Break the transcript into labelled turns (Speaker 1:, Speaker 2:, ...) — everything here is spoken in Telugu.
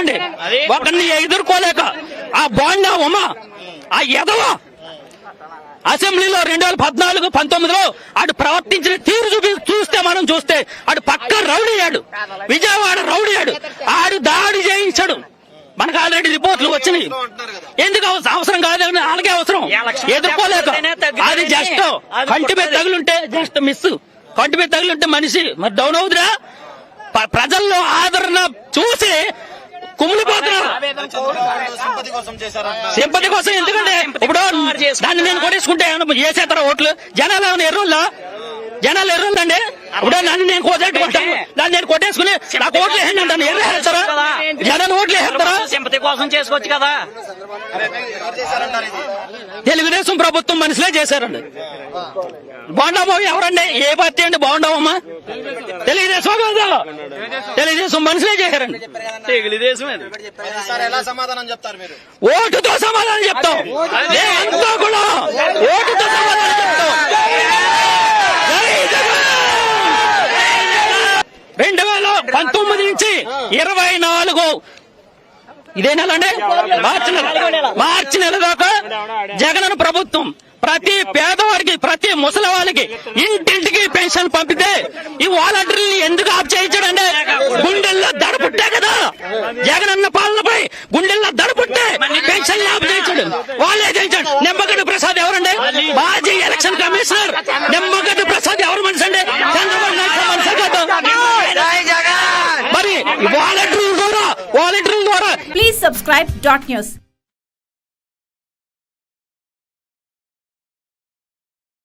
Speaker 1: చెప్తానండి, ఒకరిని ఎదుర్కోలేక ఆ బోండా ఉమ ఆ ఎదవ అసెంబ్లీలో 2014-19లో ఆడు ప్రవర్తించిన తీరు చూస్తే మనం చూస్తే ఆడు పక్క రౌడీయాడు, విజయవాడ రౌడీయాడు, ఆడు దాడి చేయించాడు. మనకు ఆల్రెడీ రిపోర్ట్లు వచ్చినాయి. ఎందుకు అవసరం కాదని వాళ్ళకే అవసరం, ఎదుర్కోలేక. అది జస్ట్ కంటి మీద తగులుంటే జస్ట్ మిస్, కంటి మీద తగులుంటే మనిషి మరి డౌన్ అవుతురా. ప్రజల్లో ఆదరణ చూసి కుమిలిపోతున్నారు. సింపతి కోసం ఎందుకంటే ఇప్పుడు దాన్ని నేను కొట్టేసుకుంటే వేసేస్తారా ఓట్లు? జనాలు ఏమైనా ఎర్రోళ్ళా? జనాలు ఎర్రోళ్ళండి. ఇప్పుడు నన్ను నేను కొట్టేట్టుకుంటాను, దాన్ని నేను కొట్టేసుకుని నాకు ఓట్లు వేయండి అంటాను. ఎర్ర వేస్తారా? జనాలు ఓట్లు వేస్తారా?
Speaker 2: సింపతి కోసం చేసుకోవచ్చు కదా.
Speaker 1: తెలుగుదేశం ప్రభుత్వం మనుషులే చేశారండి. బోండామో ఎవరండి? ఏ పార్టీ అండి బోండామమ్మా? తెలుగుదేశం కదా, తెలుగుదేశం మనుషులే చేశారండి.
Speaker 2: తెలుగుదేశం
Speaker 3: ఎలా సమాధానం చెప్తారు మీరు?
Speaker 1: ఓటుతో సమాధానం చెప్తాం. మేమంతా కూడా ఓటుతో సమాధానం చెప్తాం. 2019 నుంచి 24 ఇదే నెల అండి, మార్చి నెల దాకా జగన్ ప్రభుత్వం ప్రతి పేదవాడికి, ప్రతి ముసలి వాళ్ళకి ఇంటింటికి పెన్షన్ పంపితే ఈ వాలంటీర్లు ఎందుకు ఆఫ్ చేయించాడండి? గుండెల్లో దడపుట్టే కదా జగనన్న పాలనపై, గుండెల్లో దడపుట్టే పెన్షన్ ఆఫ్ చేయించాడు. వాళ్ళే చేయించాడు. నిమ్మగడ్డ ప్రసాద్ ఎవరండి? మాజీ ఎలక్షన్ కమిషనర్ నిమ్మగడ్డ ప్రసాద్ ఎవరు మనిషి అండి? చంద్రబాబు నాయుడు మనిషి కదా. మరి వాలంటీర్ల ద్వారా
Speaker 4: Please subscribe .news.